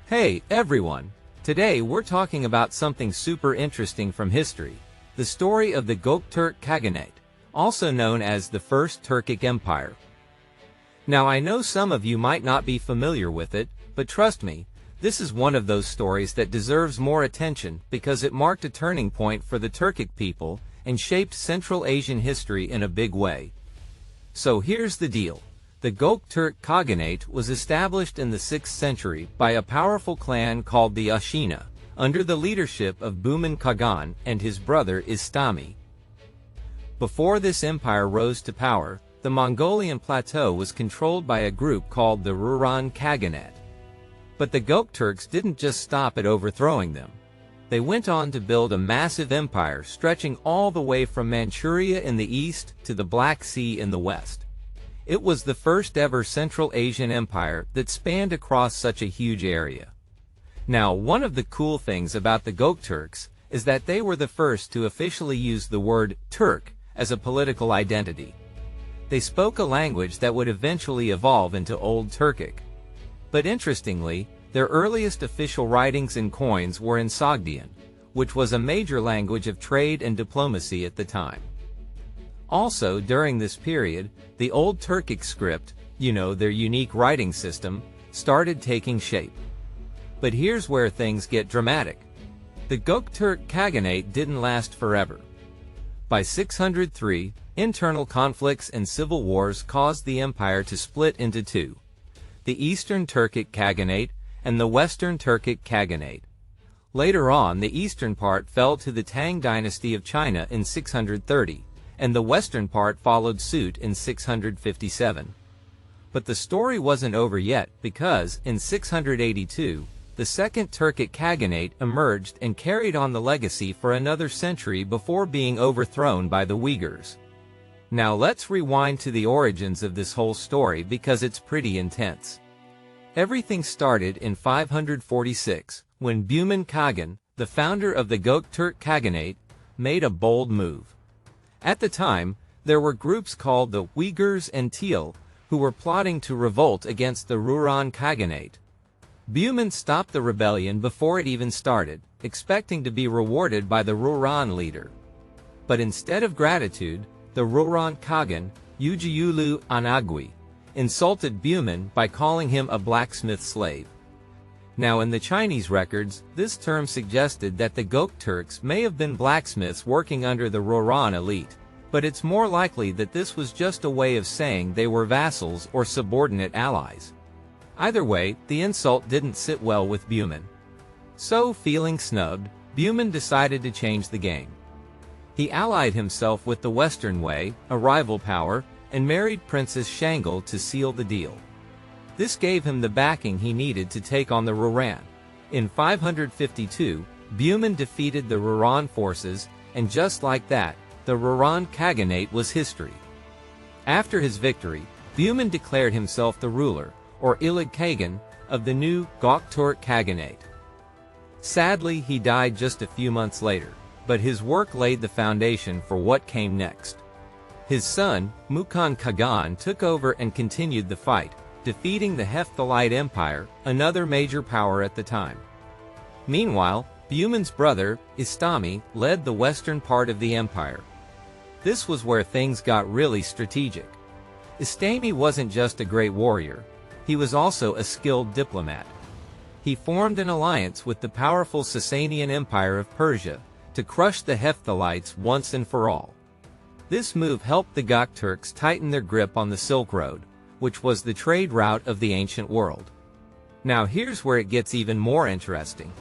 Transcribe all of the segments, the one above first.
Hey, everyone! Today we're talking about something super interesting from history, the story of the Göktürk Khaganate, also known as the First Turkic Empire. Now I know some of you might not be familiar with it, but trust me, this is one of those stories that deserves more attention because it marked a turning point for the Turkic people and shaped Central Asian history in a big way. So here's the deal. The Göktürk Khaganate was established in the 6th century by a powerful clan called the Ashina, under the leadership of Bumin Qaghan and his brother Istemi. Before this empire rose to power, the Mongolian plateau was controlled by a group called the Rouran Khaganate. But the Gokturks didn't just stop at overthrowing them. They went on to build a massive empire stretching all the way from Manchuria in the east to the Black Sea in the west. It was the first ever Central Asian empire that spanned across such a huge area. Now, one of the cool things about the Gokturks is that they were the first to officially use the word Turk as a political identity. They spoke a language that would eventually evolve into Old Turkic. But interestingly, their earliest official writings and coins were in Sogdian, which was a major language of trade and diplomacy at the time. Also, during this period, the Old Turkic script, their unique writing system, started taking shape. But here's where things get dramatic. The Göktürk Khaganate didn't last forever. By 603, internal conflicts and civil wars caused the empire to split into two: the Eastern Turkic Khaganate and the Western Turkic Khaganate. Later on, the eastern part fell to the Tang dynasty of China in 630. And the western part followed suit in 657. But the story wasn't over yet because, in 682, the Second Turkic Khaganate emerged and carried on the legacy for another century before being overthrown by the Uyghurs. Now let's rewind to the origins of this whole story because it's pretty intense. Everything started in 546, when Bumin Qaghan, the founder of the Göktürk Khaganate, made a bold move. At the time, there were groups called the Uyghurs and Teal, who were plotting to revolt against the Rouran Khaganate. Bumin stopped the rebellion before it even started, expecting to be rewarded by the Rouran leader. But instead of gratitude, the Rouran Khagan, Ujiyulu Anagui, insulted Bumin by calling him a blacksmith slave. Now in the Chinese records, this term suggested that the Gokturks may have been blacksmiths working under the Rouran elite, but it's more likely that this was just a way of saying they were vassals or subordinate allies. Either way, the insult didn't sit well with Bumin. So, feeling snubbed, Bumin decided to change the game. He allied himself with the Western Wei, a rival power, and married Princess Shangal to seal the deal. This gave him the backing he needed to take on the Rouran. In 552, Bumin defeated the Rouran forces, and just like that, the Rouran Khaganate was history. After his victory, Bumin declared himself the ruler, or Ilig Khagan, of the new Göktürk Khaganate. Sadly, he died just a few months later, but his work laid the foundation for what came next. His son, Bumin Qaghan, took over and continued the fight, defeating the Hephthalite Empire, another major power at the time. Meanwhile, Bumin's brother, Istemi, led the western part of the empire. This was where things got really strategic. Istemi wasn't just a great warrior, he was also a skilled diplomat. He formed an alliance with the powerful Sassanid Empire of Persia to crush the Hephthalites once and for all. This move helped the Gokturks tighten their grip on the Silk Road, which was the trade route of the ancient world. Now here's where it gets even more interesting.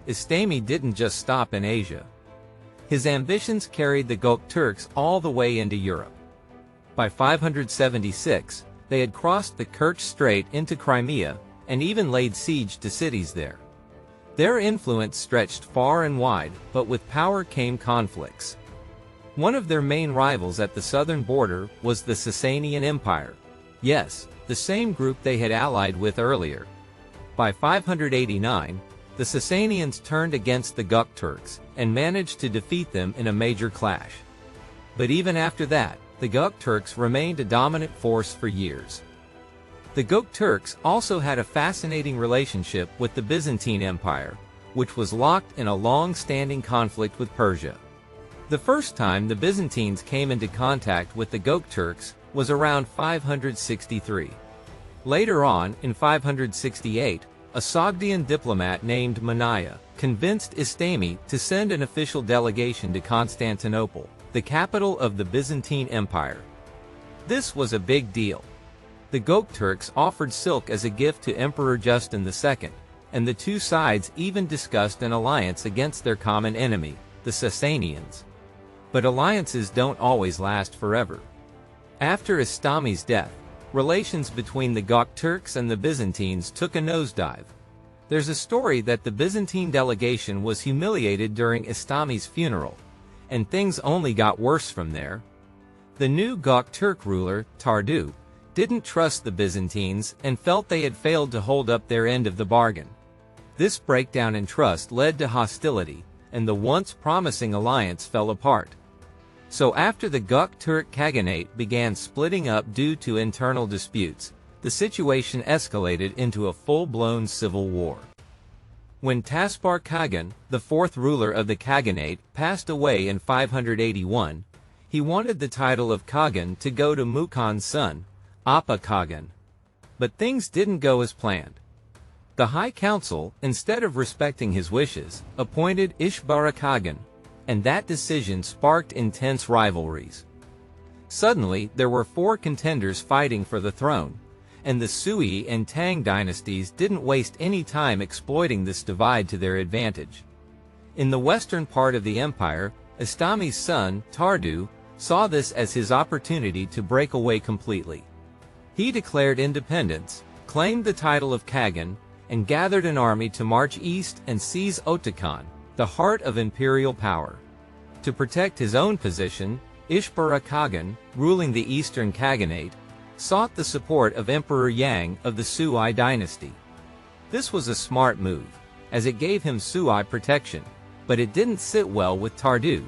Istemi didn't just stop in Asia. His ambitions carried the Gokturks all the way into Europe. By 576, they had crossed the Kerch Strait into Crimea, and even laid siege to cities there. Their influence stretched far and wide, but with power came conflicts. One of their main rivals at the southern border was the Sassanid Empire. Yes, the same group they had allied with earlier. By 589, the Sassanians turned against the Gokturks and managed to defeat them in a major clash. But even after that, the Gokturks remained a dominant force for years. The Gokturks also had a fascinating relationship with the Byzantine Empire, which was locked in a long-standing conflict with Persia. The first time the Byzantines came into contact with the Gokturks was around 563. Later on, in 568, a Sogdian diplomat named Mania convinced Istemi to send an official delegation to Constantinople, the capital of the Byzantine Empire. This was a big deal. The Gokturks offered silk as a gift to Emperor Justin II, and the two sides even discussed an alliance against their common enemy, the Sassanians. But alliances don't always last forever. After Istemi's death, relations between the Göktürks and the Byzantines took a nosedive. There's a story that the Byzantine delegation was humiliated during Istemi's funeral, and things only got worse from there. The new Göktürk ruler, Tardu, didn't trust the Byzantines and felt they had failed to hold up their end of the bargain. This breakdown in trust led to hostility, and the once promising alliance fell apart. So after the Göktürk Khaganate began splitting up due to internal disputes, the situation escalated into a full-blown civil war. When Taspar Khagan, the fourth ruler of the Khaganate, passed away in 581, he wanted the title of Khagan to go to Mukhan's son, Apa Khagan. But things didn't go as planned. The High Council, instead of respecting his wishes, appointed Ishbara Khagan, and that decision sparked intense rivalries. Suddenly, there were four contenders fighting for the throne, and the Sui and Tang dynasties didn't waste any time exploiting this divide to their advantage. In the western part of the empire, Istemi's son, Tardu, saw this as his opportunity to break away completely. He declared independence, claimed the title of Khagan, and gathered an army to march east and seize Otakhan, the heart of imperial power. To protect his own position, Ishbara Khagan, ruling the eastern Khaganate, sought the support of Emperor Yang of the Sui dynasty. This was a smart move, as it gave him Sui protection, but it didn't sit well with Tardu.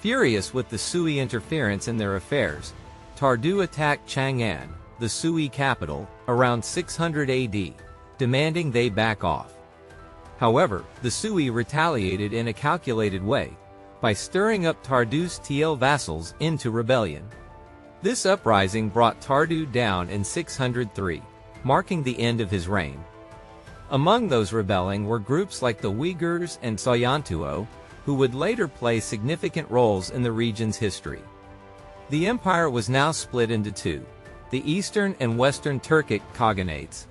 Furious with the Sui interference in their affairs, Tardu attacked Chang'an, the Sui capital, around 600 AD, demanding they back off. However, the Sui retaliated in a calculated way, by stirring up Tardu's TL vassals into rebellion. This uprising brought Tardu down in 603, marking the end of his reign. Among those rebelling were groups like the Uyghurs and Soyantuo, who would later play significant roles in the region's history. The empire was now split into two, the Eastern and Western Turkic Khaganates.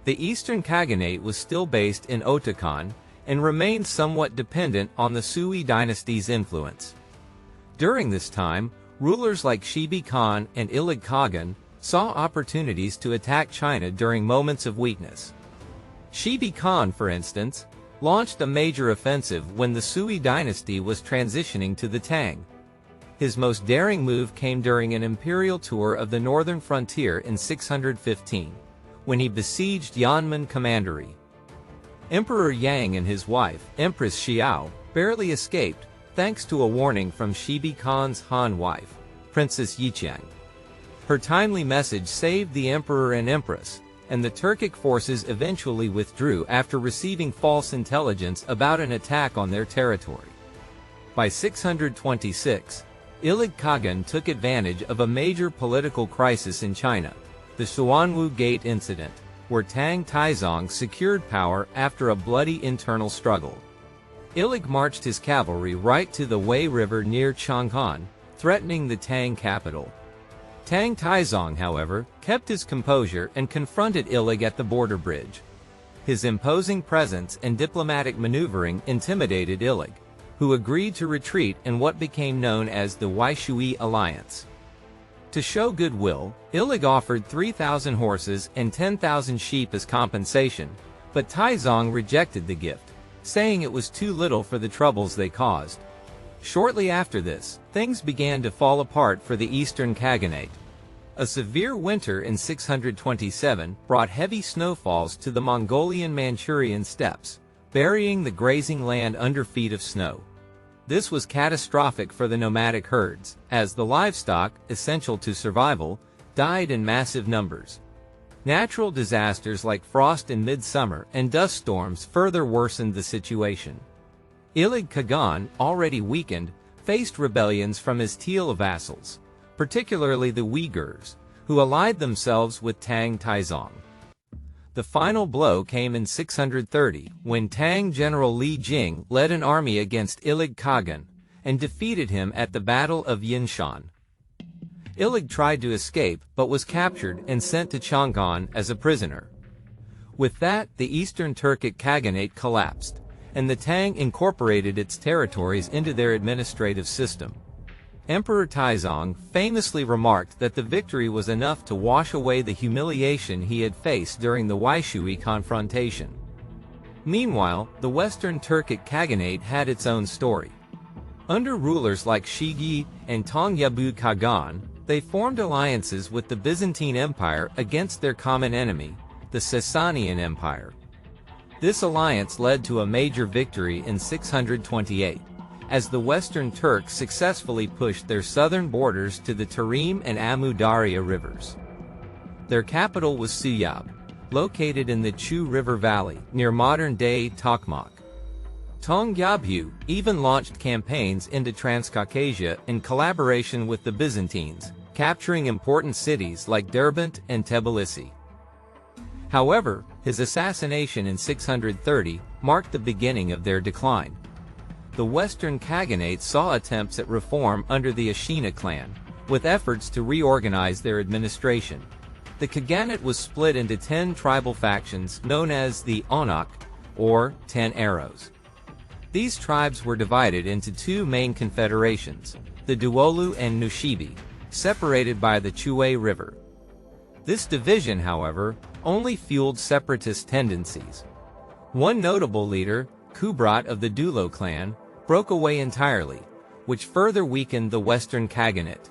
The Eastern Khaganate was still based in Otakhan, and remained somewhat dependent on the Sui dynasty's influence. During this time, rulers like Shibi Khan and Ilig Khagan saw opportunities to attack China during moments of weakness. Shibi Khan, for instance, launched a major offensive when the Sui dynasty was transitioning to the Tang. His most daring move came during an imperial tour of the northern frontier in 615, when he besieged Yanmen Commandery. Emperor Yang and his wife, Empress Xiao, barely escaped, thanks to a warning from Shibi Khan's Han wife, Princess Yiqiang. Her timely message saved the emperor and empress, and the Turkic forces eventually withdrew after receiving false intelligence about an attack on their territory. By 626, Ilig Khagan took advantage of a major political crisis in China, the Xuanwu Gate incident, where Tang Taizong secured power after a bloody internal struggle. Ilig marched his cavalry right to the Wei River near Chang'an, threatening the Tang capital. Tang Taizong, however, kept his composure and confronted Ilig at the border bridge. His imposing presence and diplomatic maneuvering intimidated Ilig, who agreed to retreat in what became known as the Waishui Alliance. To show goodwill, Ilig offered 3,000 horses and 10,000 sheep as compensation, but Taizong rejected the gift, saying it was too little for the troubles they caused. Shortly after this, things began to fall apart for the Eastern Khaganate. A severe winter in 627 brought heavy snowfalls to the Mongolian-Manchurian steppes, burying the grazing land under feet of snow. This was catastrophic for the nomadic herds, as the livestock, essential to survival, died in massive numbers. Natural disasters like frost in midsummer and dust storms further worsened the situation. Göktürk Khagan, already weakened, faced rebellions from his Teal vassals, particularly the Uyghurs, who allied themselves with Tang Taizong. The final blow came in 630, when Tang general Li Jing led an army against Göktürk Khagan and defeated him at the Battle of Yinshan. Göktürk tried to escape but was captured and sent to Chang'an as a prisoner. With that, the Eastern Turkic Khaganate collapsed, and the Tang incorporated its territories into their administrative system. Emperor Taizong famously remarked that the victory was enough to wash away the humiliation he had faced during the Waishui confrontation. Meanwhile, the Western Turkic Khaganate had its own story. Under rulers like Shigi and Tongyabu Khagan, they formed alliances with the Byzantine Empire against their common enemy, the Sassanid Empire. This alliance led to a major victory in 628, as the Western Turks successfully pushed their southern borders to the Tarim and Amu Darya rivers. Their capital was Suyab, located in the Chu River Valley, near modern-day Tokmak. Tongyabu even launched campaigns into Transcaucasia in collaboration with the Byzantines, capturing important cities like Derbent and Tbilisi. However, his assassination in 630 marked the beginning of their decline. The Western Khaganate saw attempts at reform under the Ashina clan, with efforts to reorganize their administration. The Khaganate was split into 10 tribal factions known as the Onak, or 10 Arrows. These tribes were divided into two main confederations, the Duolu and Nushibi, separated by the Chue River. This division, however, only fueled separatist tendencies. One notable leader, Kubrat of the Dulo clan, broke away entirely, which further weakened the Western Khaganate.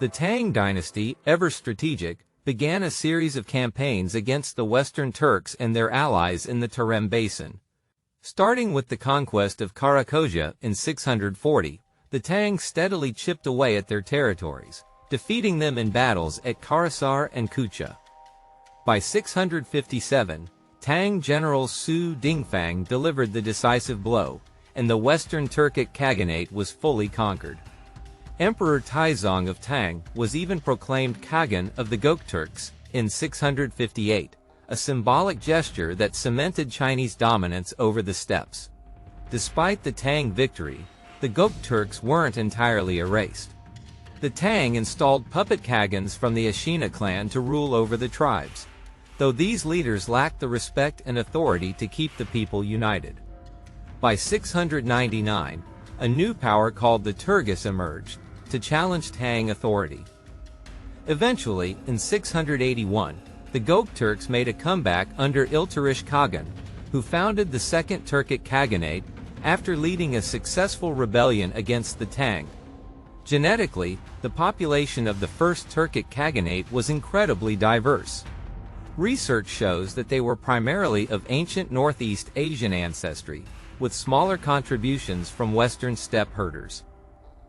The Tang dynasty, ever strategic, began a series of campaigns against the Western Turks and their allies in the Tarim Basin. Starting with the conquest of Karakoja in 640, the Tang steadily chipped away at their territories, defeating them in battles at Karasar and Kucha. By 657, Tang general Su Dingfang delivered the decisive blow, and the Western Turkic Khaganate was fully conquered. Emperor Taizong of Tang was even proclaimed Khagan of the Gokturks in 658, a symbolic gesture that cemented Chinese dominance over the steppes. Despite the Tang victory, the Gokturks weren't entirely erased. The Tang installed puppet Khagans from the Ashina clan to rule over the tribes, though these leaders lacked the respect and authority to keep the people united. By 699, a new power called the Turkic emerged, to challenge Tang authority. Eventually, in 681, the Gokturks made a comeback under Göktürk Khagan, who founded the Second Turkic Khaganate after leading a successful rebellion against the Tang. Genetically, the population of the First Turkic Khaganate was incredibly diverse. Research shows that they were primarily of ancient Northeast Asian ancestry, with smaller contributions from Western steppe herders.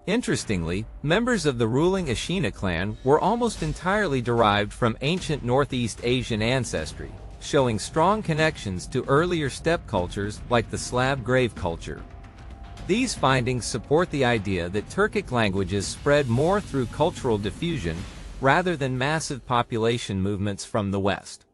Interestingly, members of the ruling Ashina clan were almost entirely derived from ancient Northeast Asian ancestry, showing strong connections to earlier steppe cultures like the Slav grave culture. These findings support the idea that Turkic languages spread more through cultural diffusion rather than massive population movements from the West.